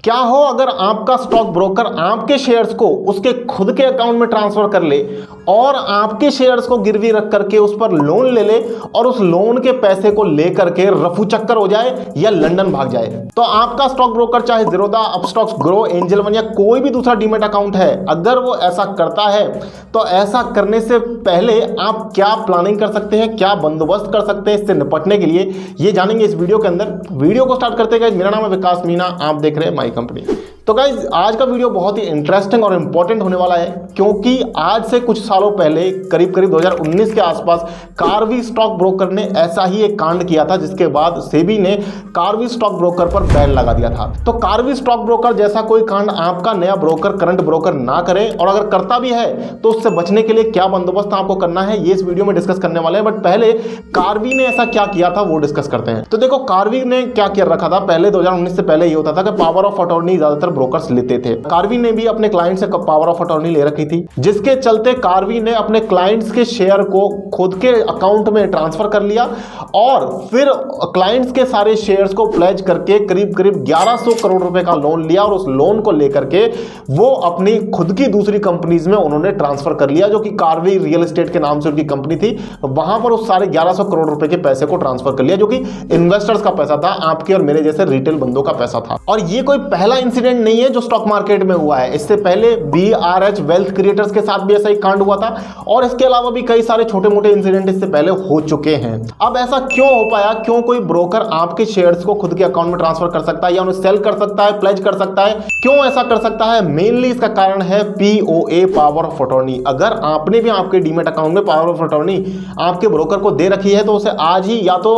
क्या हो अगर आपका स्टॉक ब्रोकर आपके शेयर्स को उसके खुद के अकाउंट में ट्रांसफर कर ले और आपके शेयर्स को गिरवी रख करके उस पर लोन ले ले और उस लोन के पैसे को लेकर के रफू चक्कर हो जाए या लंदन भाग जाए। तो आपका स्टॉक ब्रोकर चाहे Zerodha, Upstox, grow, angel one या कोई भी दूसरा डीमैट अकाउंट है, अगर वो ऐसा करता है तो ऐसा करने से पहले आप क्या प्लानिंग कर सकते हैं, क्या बंदोबस्त कर सकते हैं इससे निपटने के लिए, ये जानेंगे इस वीडियो के अंदर। वीडियो को स्टार्ट करते हैं। मेरा नाम है विकास मीना, आप देख रहे हैं माई कंपनी। तो गाइज आज का वीडियो बहुत ही इंटरेस्टिंग और इंपॉर्टेंट होने वाला है, क्योंकि आज से कुछ सालों पहले करीब 2019 के आसपास कार्वी स्टॉक ब्रोकर ने ऐसा ही एक कांड किया था, जिसके बाद सेबी ने कार्वी स्टॉक ब्रोकर पर बैन लगा दिया था। तो कार्वी स्टॉक ब्रोकर जैसा कोई कांड आपका नया ब्रोकर, करंट ब्रोकर ना करे, और अगर करता भी है तो उससे बचने के लिए क्या बंदोबस्त आपको करना है, ये इस वीडियो में डिस्कस करने वाले हैं। बट पहले कार्वी ने ऐसा क्या किया था वो डिस्कस करते हैं। तो देखो कार्वी ने क्या कर रखा था पहले, 2019 से पहले ये होता था कि पावर ऑफ अटॉर्नी ज्यादातर ब्रोकर्स लेते थे। कार्वी ने भी अपने क्लाइंट से पावर ऑफ अटॉर्नी ले रखी थी, जिसके चलते कार्वी ने अपने क्लाइंट्स के शेयर को खुद के अकाउंट में ट्रांसफर कर लिया और फिर क्लाइंट्स के सारे शेयर्स को प्लेज करके करीब 1100 करोड़ रुपए का लोन लिया और उस लोन को लेकर के वो अपनी खुद की दूसरी कंपनीज में उन्होंने ट्रांसफर कर लिया, जो कि कार्वी रियल एस्टेट के नाम से उनकी कंपनी थी। वहां पर उस सारे 1100 करोड़ रुपए के पैसे को ट्रांसफर कर लिया, जो कि इन्वेस्टर्स का पैसा था, आपके और मेरे जैसे रिटेल बंदों का पैसा था। और ये कोई पहला इंसिडेंट नहीं है जो स्टॉक मार्केट में हुआ है। इससे पहले BRH वेल्थ क्रिएटर्स के साथ भी ऐसा ही कांड हुआ था, और इसके अलावा भी कई सारे छोटे मोटे इंसिडेंट इससे पहले हो चुके हैं। अब ऐसा क्यों हो पाया, क्यों कोई ब्रोकर आपके शेयर्स को खुद के अकाउंट में ट्रांसफर कर सकता है या उन्हें सेल कर सकता है, प्लेज कर सकता है, क्यों ऐसा कर सकता है? मेनली इसका कारण है POA, पावर ऑफ अटॉर्नी। अगर आपने भी आपके डीमैट अकाउंट में पावर ऑफ अटॉर्नी आपके ब्रोकर को दे रखी है तो उसे आज ही या तो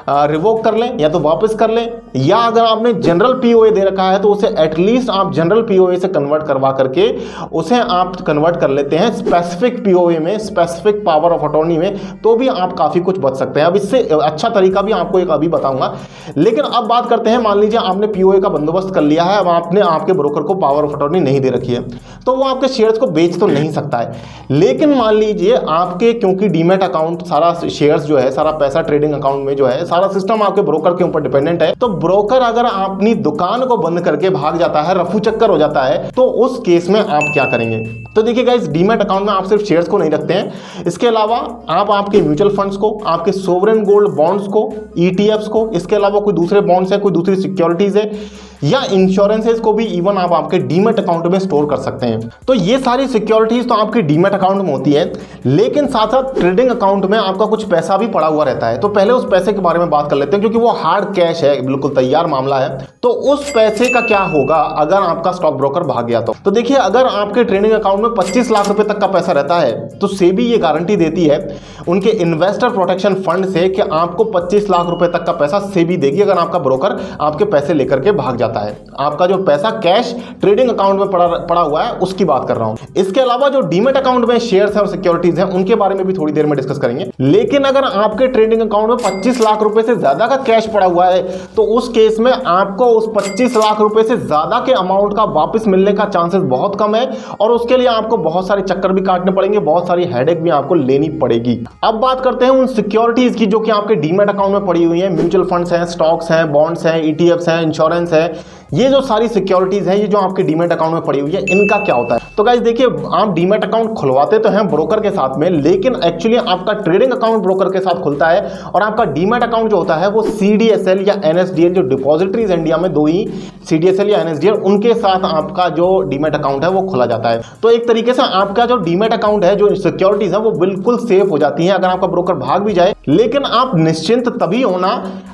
रिवोक कर लें या तो वापस कर लें, या अगर आपने जनरल POA दे रखा है तो उसे एटलीस्ट आप जनरल POA से कन्वर्ट करवा करके उसे आप कन्वर्ट कर लेते हैं स्पेसिफिक POA में, स्पेसिफिक पावर ऑफ अटॉर्नी में, तो भी आप काफी कुछ बच सकते हैं। अब इससे अच्छा तरीका भी आपको एक अभी बताऊंगा। लेकिन अब बात करते हैं, मान लीजिए आपने POA का बंदोबस्त कर लिया है, अब आपने आपके ब्रोकर को पावर ऑफ अटॉर्नी नहीं दे रखी है, तो वो आपके शेयर्स को बेच तो नहीं सकता है। लेकिन मान लीजिए आपके, क्योंकि डीमैट अकाउंट सारा शेयर्स जो है, सारा पैसा ट्रेडिंग अकाउंट में जो है, सारा सिस्टम आपके ब्रोकर के ऊपर डिपेंडेंट है, तो ब्रोकर अगर अपनी दुकान को बंद करके भाग जाता है, रफू चक्कर हो जाता है, तो उस केस में आप क्या करेंगे? तो देखिए गाइस, डीमैट अकाउंट में आप सिर्फ शेयर्स को नहीं रखते हैं, इसके अलावा आप आपके म्यूचुअल फंड्स को, आपके सोवरेन गोल्ड बॉन्ड्स को, ETFs को, इसके अलावा कोई दूसरे बॉन्ड्स है, कोई दूसरी सिक्योरिटीज है या इंश्योरेंसेस को भी इवन आप आपके डीमैट अकाउंट में स्टोर कर सकते हैं। तो ये सारी सिक्योरिटीज तो आपके डीमैट अकाउंट में होती है, लेकिन साथ साथ ट्रेडिंग अकाउंट में आपका कुछ पैसा भी पड़ा हुआ रहता है। तो पहले उस पैसे के बारे में बात कर लेते हैं, क्योंकि वो हार्ड कैश है, बिल्कुल तैयार मामला है। तो उस पैसे का क्या होगा अगर आपका स्टॉक ब्रोकर भाग गया? तो देखिए, अगर आपके ट्रेडिंग अकाउंट में 25 लाख रुपए तक का पैसा रहता है तो सेबी ये गारंटी देती है उनके इन्वेस्टर प्रोटेक्शन फंड से कि आपको 25 लाख रुपए तक का पैसा सेबी देगी अगर आपका ब्रोकर आपके पैसे लेकर के भाग जाता है। आपका जो पैसा कैश ट्रेडिंग अकाउंट में पड़ा हुआ है उसकी बात कर रहा हूं। इसके अलावा जो डीमैट अकाउंट में शेयर्स है और सिक्योरिटीज हैं, उनके बारे में भी थोड़ी देर में डिस्कस करेंगे। लेकिन अगर आपके ट्रेडिंग अकाउंट में 25 लाख रुपए से ज्यादा का कैश पड़ा हुआ है तो उस केस में आपको उस 25 लाख रुपए से ज्यादा के अमाउंट का वापस मिलने का चांसेस बहुत कम है, और उसके लिए आपको बहुत सारे चक्कर भी काटने पड़ेंगे, बहुत सारी हेडेक भी आपको लेनी पड़ेगी। अब बात करते हैं उन सिक्योरिटीज की जो कि आपके डीमैट अकाउंट में पड़ी हुई है। म्यूचुअल फंड्स हैं, स्टॉक्स हैं, बॉन्ड्स हैं, ETFs हैं, इंश्योरेंस है, ये जो सारी सिक्योरिटीज हैं, ये जो आपके डीमैट अकाउंट में पड़ी हुई है, इनका क्या होता है? तो गाइस देखिए, आप डीमैट अकाउंट खुलवाते तो हैं ब्रोकर के साथ में, लेकिन एक्चुअली आपका ट्रेडिंग अकाउंट ब्रोकर के साथ खुलता है, और आपका डीमैट अकाउंट जो होता है वो CDSL या NSDL, जो डिपॉजिटरीज इंडिया में दो ही CDSL या NSDL, उनके साथ आपका जो डीमैट अकाउंट है वो खुला जाता है। तो एक तरीके से आपका जो डीमैट अकाउंट है, जो सिक्योरिटीज है, वो बिल्कुल सेफ हो जाती है अगर आपका ब्रोकर भाग भी जाए। लेकिन आप निश्चिंत तभी होना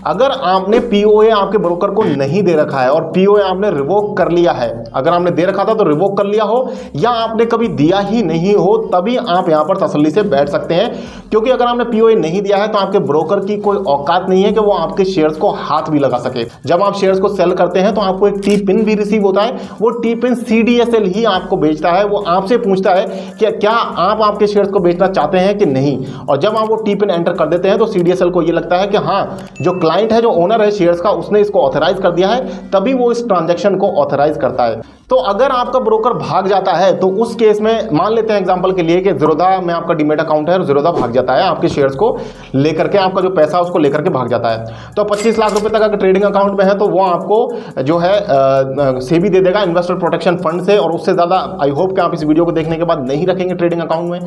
अगर आपने POA आपके ब्रोकर को नहीं दे रखा है और POA आपने रिवोक कर लिया है। अगर आपने दे रखा था तो रिवोक कर लिया हो, या आपने कभी दिया ही नहीं हो, तभी आप यहां पर तसल्ली से बैठ सकते हैं। क्योंकि अगर आपने POA नहीं दिया है तो आपके ब्रोकर की कोई औकात नहीं है कि वो आपके शेयर्स को हाथ भी लगा सके। जब आप शेयर्स को सेल करते हैं तो आपको एक T-पिन भी रिसीव होता है, वो T-पिन CDSL ही आपको बेचता है। वो आपसे पूछता है कि क्या आप आपके शेयर्स को बेचना चाहते हैं कि नहीं, और जब आप वो T-पिन एंटर कर देते हैं तो CDSL को ये लगता है कि हाँ, जो क्लाइंट है, जो ओनर है शेयर्स का, उसने इसको ऑथराइज कर दिया है, तभी वो वो इस ट्रांजैक्शन को ऑथराइज करता है। तो अगर आपका ब्रोकर भाग जाता है तो उस केस में मान लेते हैं एग्जांपल के लिए कि ज़ीरोधा में आपका डीमैट अकाउंट है और ज़ीरोधा भाग जाता है, आपके शेयर्स को लेकर के, आपका जो पैसा उसको लेकर के भाग जाता है, तो 25 लाख रुपए तक अगर ट्रेडिंग अकाउंट में है तो वो आपको जो है सेबी दे देगा इन्वेस्टर प्रोटेक्शन फंड से, और उससे ज़्यादा आई होप कि आप इस वीडियो को देखने के बाद नहीं रखेंगे ट्रेडिंग अकाउंट में।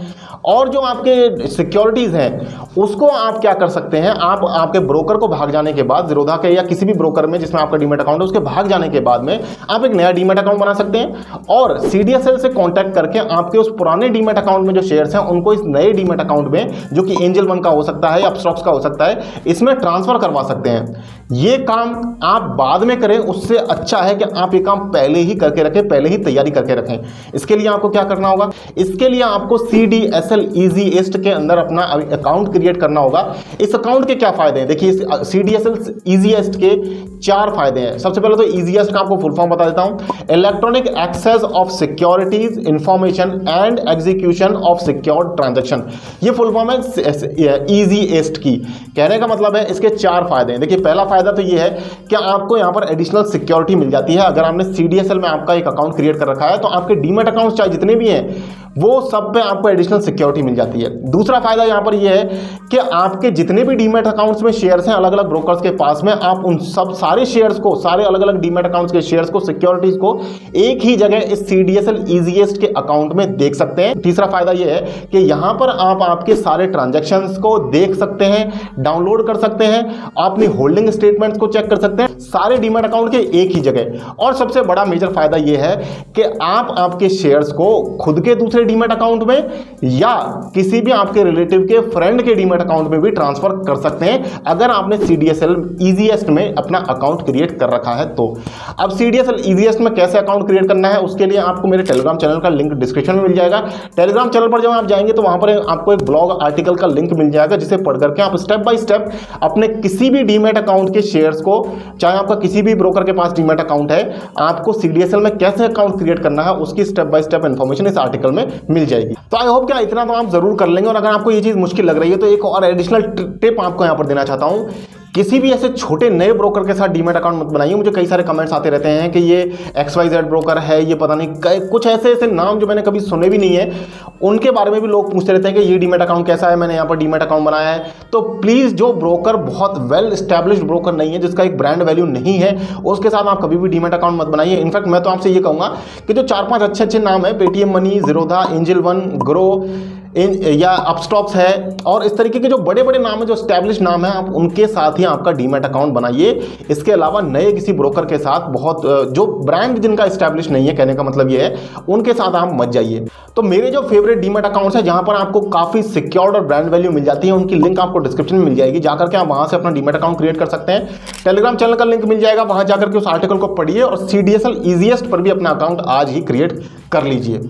और जो आपके सिक्योरिटीज़ हैं उसको आप क्या कर सकते हैं, आप आपके ब्रोकर को भाग जाने के बाद, ज़ीरोधा के या किसी भी ब्रोकर में जिसमें आपका डीमैट अकाउंट है उसके भाग जाने के बाद में आप एक नया डीमैट अकाउंट बना सकते हैं और सीडीएसएल से कांटेक्ट करके आपके उस पुराने डीमैट अकाउंट में जो शेयर्स हैं उनको इस नए डीमैट अकाउंट में, जो कि एंजल वन का हो सकता है या अपस्टॉक्स का हो सकता है, इसमें ट्रांसफर करवा सकते हैं। ये काम आप बाद में करें, उससे अच्छा है कि आप ये काम पहले ही करके रखें, पहले ही तैयारी करके रखें। इसके लिए आपको क्या करना होगा, इसके लिए आपको सीडीएसएल ईजीएस्ट के अंदर अपना अकाउंट क्रिएट करना होगा। इस अकाउंट के क्या फायदे हैं, देखिए सीडीएसएल ईजीएस्ट के 4 फायदे हैं। सबसे पहले तो ईजीएस्ट का आपको फुल फॉर्म बता देता हूं, electronic access of securities information and execution of secured transaction. ये फुल फॉर्म है ईजीएस्ट की। कहने का मतलब है इसके 4 फायदे हैं। देखिए पहला फायदा तो ये है कि आपको यहां पर एडिशनल सिक्योरिटी मिल जाती है। अगर आपने सीडीएसएल में आपका एक अकाउंट क्रिएट कर रखा है तो आपके डीमैट अकाउंट चाहे जितने भी हैं वो सब पे आपको एडिशनल सिक्योरिटी मिल जाती है। दूसरा फायदा यहां पर यह है कि आपके जितने भी डीमैट अकाउंट्स में शेयर्स हैं अलग अलग ब्रोकर्स के पास में, आप उन सब सारे शेयर्स को, सारे अलग अलग डीमैट अकाउंट्स के शेयर्स को, सिक्योरिटीज को एक ही जगह इस सीडीएसएल ईजीएस्ट के अकाउंट में देख सकते हैं। तीसरा फायदा यह है कि यहां पर आप आपके सारे ट्रांजैक्शंस को देख सकते हैं, डाउनलोड कर सकते हैं, अपनी होल्डिंग स्टेटमेंट्स को चेक कर सकते हैं, सारे डीमैट अकाउंट के एक ही जगह। और सबसे बड़ा मेजर फायदा यह है कि आप आपके शेयर्स को खुद के दूसरे डीमैट अकाउंट में या किसी भी आपके रिलेटिव के फ्रेंड के डीमैट अकाउंट में भी ट्रांसफर कर सकते हैं, अगर आपने सीडीएसएल ईजीएस्ट में अपना अकाउंट क्रिएट कर रखा है तो। अब सीडीएसएल ईजीएस्ट में कैसे अकाउंट क्रिएट करना है उसके लिए आपको मेरे टेलीग्राम चैनल का लिंक डिस्क्रिप्शन में मिल जाएगा। टेलीग्राम चैनल पर जब आप जाएंगे तो वहां पर आपको एक ब्लॉग आर्टिकल का लिंक मिल जाएगा, जिसे पढ़ करके आप स्टेप बाय स्टेप अपने किसी भी डीमैट अकाउंट के शेयर्स को, चाहे आपका किसी भी ब्रोकर के पास डीमैट अकाउंट है, आपको सीडीएसएल में कैसे अकाउंट क्रिएट करना है उसकी स्टेप बाय स्टेप इंफॉर्मेशन इस आर्टिकल में मिल जाएगी। तो आई होप क्या इतना तो आप जरूर कर लेंगे। और अगर आपको ये चीज मुश्किल लग रही है तो एक और एडिशनल टिप आपको यहां पर देना चाहता हूं, किसी भी ऐसे छोटे नए ब्रोकर के साथ डीमैट अकाउंट मत बनाइए। मुझे कई सारे कमेंट्स आते रहते हैं कि ये XYZ ब्रोकर है, ये पता नहीं कुछ ऐसे नाम जो मैंने कभी सुने भी नहीं है, उनके बारे में भी लोग पूछते रहते हैं कि ये डीमैट अकाउंट कैसा है, मैंने यहाँ पर डीमैट अकाउंट बनाया है। तो प्लीज़, जो ब्रोकर बहुत वेल स्टैब्लिश्ड ब्रोकर नहीं है, जिसका एक ब्रांड वैल्यू नहीं है, उसके साथ आप कभी भी डीमैट अकाउंट मत बनाइए। इनफैक्ट मैं तो आपसे ये कहूँगा कि जो 4-5 अच्छे नाम है, Paytm money, Zerodha, angel one, grow या अपस्टॉक्स है, और इस तरीके के जो बड़े बड़े नाम है, जो स्टैब्लिश नाम है, आप उनके साथ ही आपका डीमैट अकाउंट बनाइए। इसके अलावा नए किसी ब्रोकर के साथ, बहुत जो ब्रांड जिनका स्टैब्लिश नहीं है, कहने का मतलब ये है, उनके साथ आप मत जाइए। तो मेरे जो फेवरेट डीमैट अकाउंट्स है जहां पर आपको काफी सिक्योर्ड और ब्रांड वैल्यू मिल जाती है, उनकी लिंक आपको डिस्क्रिप्शन में मिल जाएगी, जाकर के आप वहां से अपना डीमैट अकाउंट क्रिएट कर सकते हैं। टेलीग्राम चैनल का लिंक मिल जाएगा, वहां जाकर के उस आर्टिकल को पढ़िए और सीडीएसएल ईजीएस्ट पर भी अपना अकाउंट आज ही क्रिएट कर लीजिए।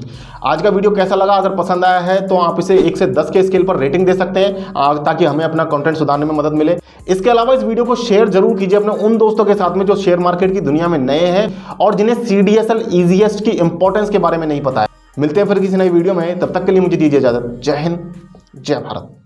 आज का वीडियो कैसा लगा? अगर पसंद आया है तो आप इसे 1 से 10 के स्केल पर रेटिंग दे सकते हैं, ताकि हमें अपना कंटेंट सुधारने में मदद मिले। इसके अलावा इस वीडियो को शेयर जरूर कीजिए अपने उन दोस्तों के साथ में जो शेयर मार्केट की दुनिया में नए हैं और जिन्हें सीडीएसएल ईजीएस्ट की इंपॉर्टेंस के बारे में नहीं पता है। मिलते हैं फिर किसी नई वीडियो में, तब तक के लिए मुझे दीजिए इजाजत। जय हिंद, जय भारत।